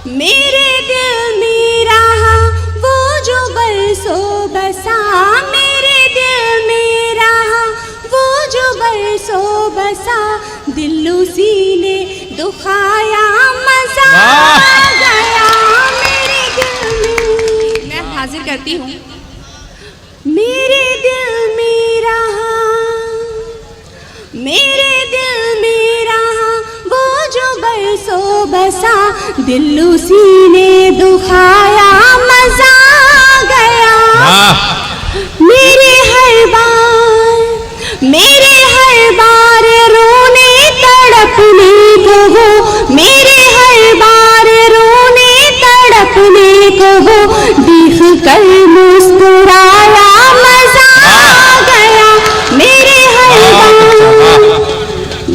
मेरे दिल में रहा वो जो बरसों बसा, मेरे दिल में रहा वो जो बरसों बसा, दिल उसी ने दुखाया, मजा गया मेरे दिल में। मैं हाजिर करती हूँ। मेरे दिल में रहा, मेरे दिल में रहा वो जो बरसों बसा, दिल उसी ने दुखाया, मजा गया मेरे हर बार रोने तड़पने को वो, मेरे हर बार रोने तड़पने को वो, देख कर मुस्कुराया, मजा गया मेरे हर बार।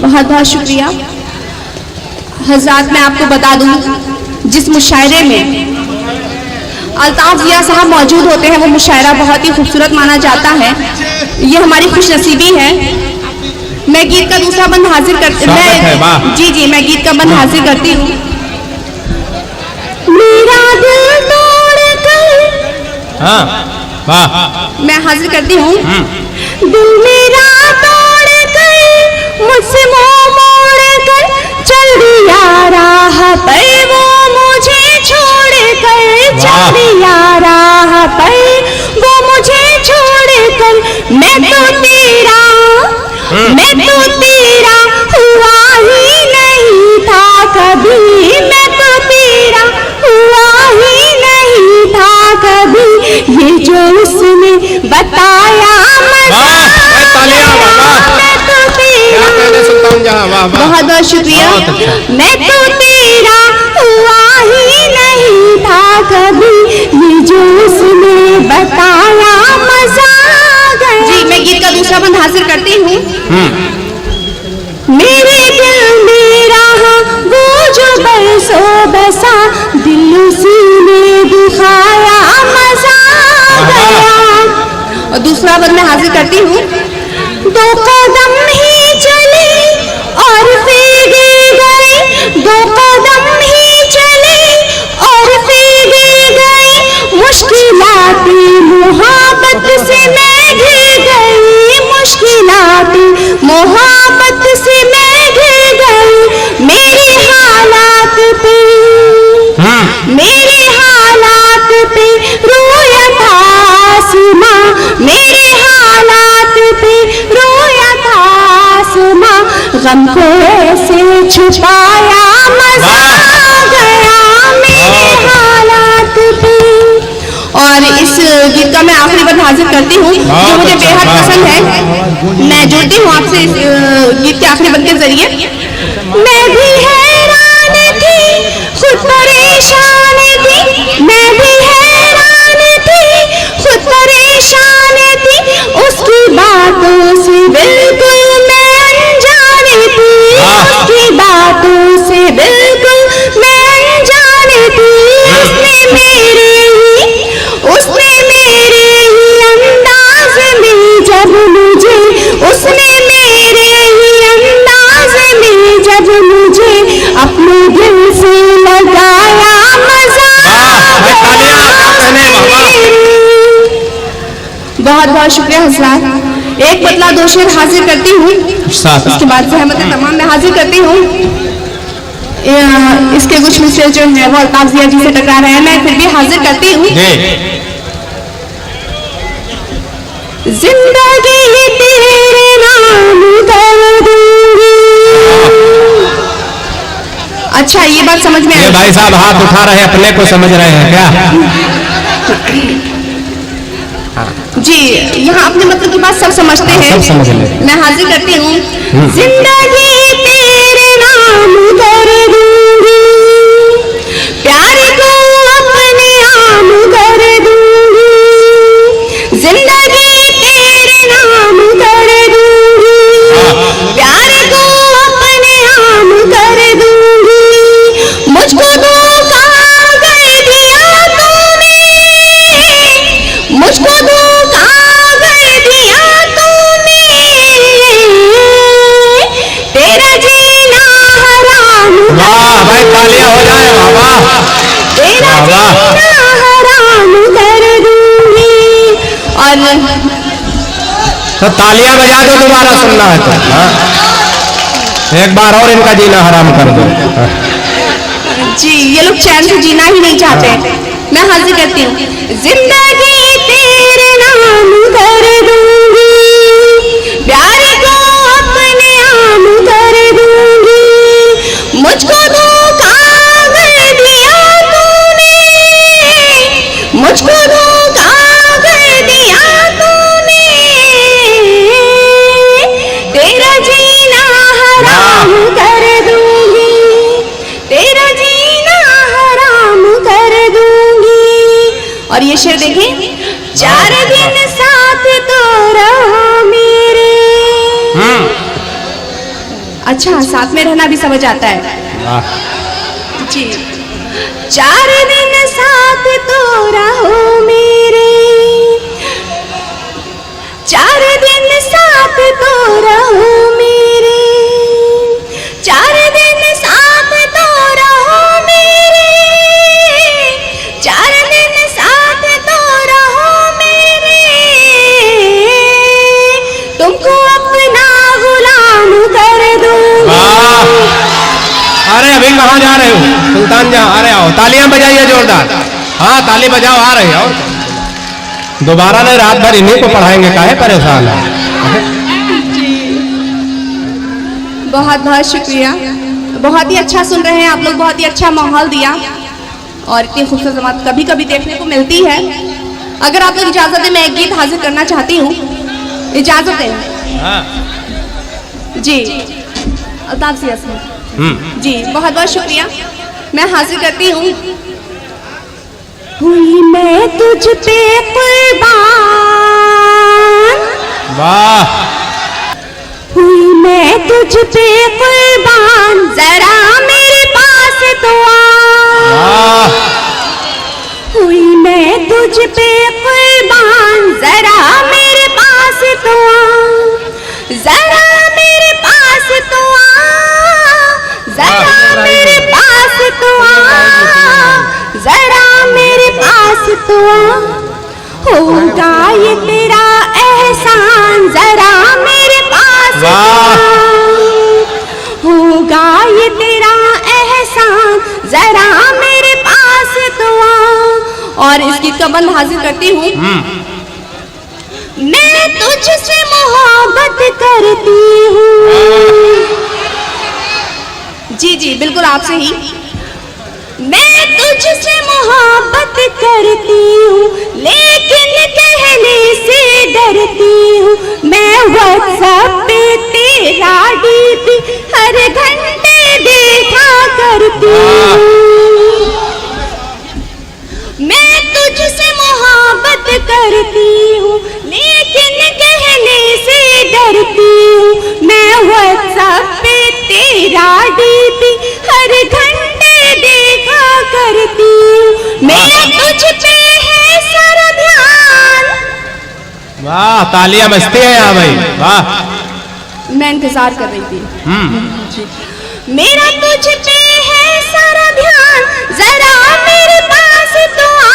बहुत बहुत शुक्रिया हजरात। मैं आपको बता दूं, जिस मुशायरे में अल्ताफ जिया साहब मौजूद होते हैं वो मुशायरा बहुत ही खूबसूरत माना जाता है। ये हमारी खुशनसीबी है। मैं गीत का दूसरा बंद हाजिर करती हूँ। जी मैं गीत का बंद हाजिर करती हूँ। मेरा दिल तोड़ कर, मैं हाजिर करती हूँ। दिल मेरा तोड़ कर, मुझसे मुंह मोड़ कर चल दिया राह पर, वो मुझे छोड़ कर चल दिया राह पर, वो मुझे छोड़ कर। मैं तो तेरा हुआ ही नहीं था कभी, मैं तो तेरा हुआ ही नहीं था कभी, ये जो उसने बताया, मजा गया मैं तो तेरा। बहुत बहुत शुक्रिया। मैं तो तेरा हुआ ही नहीं था कभी, ये जो उसने बताया, मजा गया। जी मैं गीत का दूसरा बंद हाजिर करती हूँ। मेरे दिल में रहा वो जो बरसों बसा, दिल उसी ने दिखाया, मजा गया। और दूसरा बंद मैं हाजिर करती हूँ। दो कदम ही चले और फेंके गए, दो कदम ही चले और फेंके गए, मुश्किलातें मोहब्बत से मैं घिर गई, मुश्किलातें मोहब्बत से मैं घिर गई। मेरे हालात पे रोया था आसमां, मेरे हालात पे रोया था आसमां, गम को ऐसे छुपाया, मजा गया मेरे हालात पे। और इस गीत का मैं आखिरी बार हाजिर करती हूँ जो मुझे बेहद पसंद है। मैं जुड़ती हूँ आपसे इस गीत के आखिरी बंद के जरिए। मैं भी हैरान थी, खुद परेशान थी, मैं भी हैरान थी, खुद परेशान थी, उसकी बातों से बिल्कुल मैं अनजान थी, उसकी बातों से बिल्कुल मैं अनजान थी। उसने मेरे ही अंदाज में जब मुझे, उसने मेरे ही अंदाज में जब मुझे अपने दिल से लगाया, मजा गया। बहुत बहुत शुक्रिया हजरात। एक बदला दो शेर हाजिर करती हूँ, उसके बाद सहमत तमाम मैं हाजिर करती हूँ। इसके कुछ मिसरे जो है वो अल्ताफ जिया जी से टकरा रहे हैं, मैं फिर भी हाजिर करती हूँ। जिंदगी तेरे नाम कर दूंगी। अच्छा ये बात समझ में आई। भाई साहब हाथ उठा रहे हैं, अपने को समझ रहे हैं क्या? जी यहाँ अपने मतलब की बात सब समझते हैं, सब समझ ले। मैं हाजिर करती हूँ। जिंदगी तेरे नाम कर दूंगी, प्यार को अपने आम कर दूंगी, जिंदगी तेरे नाम कर दूंगी, प्यार को अपने आम कर दूंगी। मुझको धोखा कर दिया तूने, मुझको धोखा कर दिया तूने, तेरा जीना हराम तो तालियां बजा दो, दोबारा सुनना है तो। हाँ? एक बार और इनका जीना हराम कर दो। हाँ? जी, ये लोग चैन से जीना ही नहीं चाहते। मैं हाजिर करती हूँ। जिंदगी तेरे नाम कर दूंगी, प्यार को अपने आम कर दूंगी, मुझको धोखा कर दिया तूने, मुझको धोखा कर दिया तूने, तेरा जीना हराम कर दूंगी, तेरा जीना हराम कर दूंगी। और ये शेर देखें, 4 दिन साथ तो रहो मेरे। अच्छा, साथ में रहना भी समझ आता है जी। 4 दिन साथ तो रहो मेरे, 4 दिन साथ तो रहो मेरे, 4 दिन साथ तो रहो मेरे, 4 दिन साथ तो रहो मेरे, तुमको अपना गुलाम कर दूंगी। अरे अभी कहाँ जा रहे हो सुल्तान जहाँ? अरे आओ, तालियां बजाइए जोरदार। हाँ, ताली बजाओ, आ रहे हो। दोबारा नहीं, रात भर इन्हीं को पढ़ाएंगे, काहे परेशान है। बहुत बहुत शुक्रिया, बहुत ही अच्छा सुन रहे हैं आप लोग, बहुत ही अच्छा माहौल दिया। और इतनी खूबसूरत जमात कभी कभी देखने को मिलती है। अगर आप लोग इजाजत दें, मैं एक गीत हाजिर करना चाहती हूँ, इजाजत दें जी। अल्ताफ सियासी जी, बहुत बहुत शुक्रिया, मैं हाजिर करती हूँ। हुई मैं तुझ पे कुर्बान, वाह, हुई मैं तुझ पे कुर्बान, जरा मेरे पास तो आ। हुई मैं तुझ पे कुर्बान, जरा मेरे पास तो आ, जरा मेरे पास तो आ, जरा मेरे पास तो आ, जरा मेरे पास तो आ। होगा ये तेरा एहसान, जरा मेरे पास तो आ। होगा ये तेरा एहसान, जरा मेरे पास तो आ। और इस गीत का बंद हाजिर करती हूँ। मैं तुझसे मोहब्बत करती हूँ, जी जी बिल्कुल आपसे ही। मैं तुझसे मोहब्बत करती हूँ, लेकिन कहने से डरती हूँ। मैं व्हाट्सएप पे तेरा डीपी हर घंटे देखा करती हूँ। मैं तुझसे मोहब्बत करती हूँ, लेकिन कहने से डरती हूँ। मैं व्हाट्सएप पे तेरा डीपी हर घंटे देखा करती हूँ। मेरा तुझ पे है सारा ध्यान। वाह, तालियां बजती है यहाँ भाई, वाह। मैं इंतजार कर रही थी। मेरा तुझ पे है सारा ध्यान, जरा मेरे पास तो आ।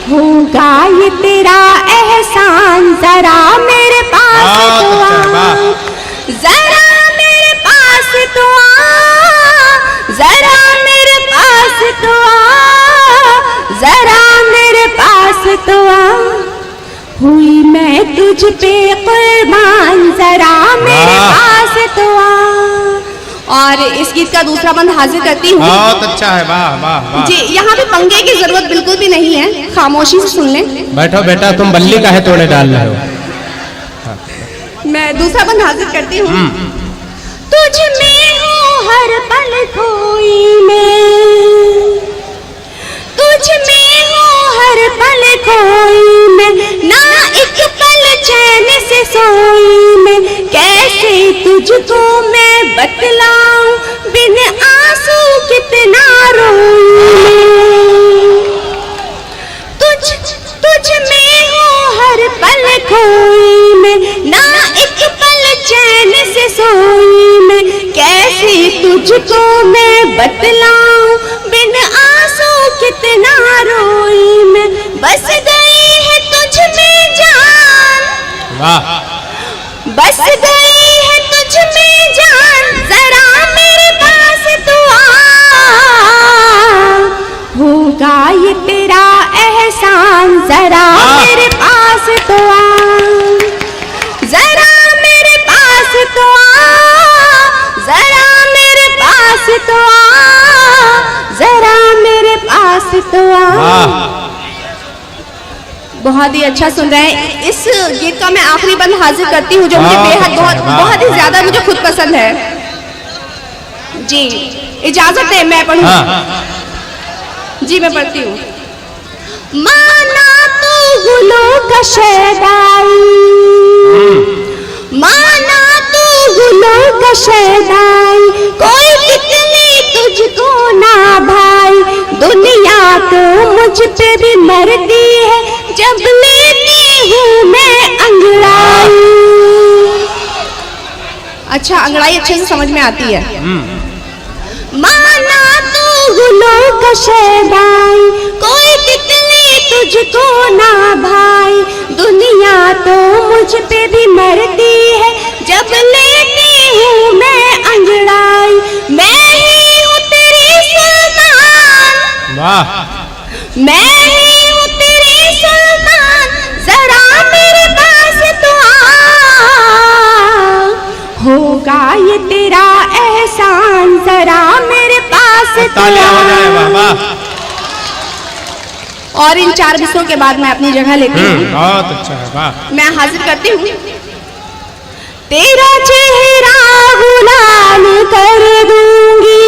होगा ये तेरा एहसान, जरा मेरे पास तो आ, जरा मेरे पास तो आ, जरा मेरे पास तो आ, जरा मेरे पास तो आ। हुई मैं तुझ पे कुर्बान, जरा मेरे पास तो आ। और इस गीत का दूसरा बंद हाजिर करती हूँ। बहुत अच्छा है, वाह वाह वाह जी। यहाँ पे पंगे की जरूरत बिल्कुल भी नहीं है, खामोशी से सुन लें। बैठो बेटा, तुम बल्ली काहे तोड़े डाल रहे हो। मैं दूसरा बंद हाजिर करती हूँ। तुझ में हूँ हर पल खोई मैं, तुझ में हूँ हर पल खोई मैं, ना एक पल चैन से सोई मैं। कैसे तुझको मैं बतलाऊं, बिन आंसू कितना रोई मैं। तुझ में हूँ हर पल खोई मैं, ना एक पल चैन से सोई मैं। कैसे तुझको मैं बतलाऊं, बिन आंसू कितना रोई मैं। बस गई है तुझ में जान, जरा मेरे पास तो आ, जरा मेरे पास तो आ, जरा मेरे पास तो आ, जरा मेरे पास तो आ। बहुत ही अच्छा सुन रहे हैं। इस गीत का मैं आखिरी बंद हाजिर करती हूँ जो मुझे बेहद बहुत ही ज्यादा मुझे खुद पसंद है। जी इजाजत है मैं पढ़ूँ? जी मैं पढ़ती हूँ। माना तू गुलों का शहदाई, माना तू गुलों का शहदाई, कोई कितनी तुझको ना भाई, दुनिया तो मुझ पे भी मरती है जब लेती हूँ मैं अंगड़ाई। अच्छा अंगड़ाई अच्छे से समझ में आती है। माना तू गुलों का शहदाई, कोई कितनी तुझको ना भाई, दुनिया तो मुझ पे भी मरती है जब लेती हूँ मैं अंगड़ाई। मैं ही हूँ तेरी सुल्तान, वाह, मैं ही हूँ तेरी सुल्तान, जरा मेरे पास तो आ, होगा ये तेरा एहसान, जरा मेरे पास तो तालियां हो जाए। वाह वाह। और इन 4 विषयों के बाद मैं अपनी जगह लेती हूँ। बहुत अच्छा है। वाह। मैं हाजिर करती हूँ। तेरा चेहरा गुलाम कर दूंगी,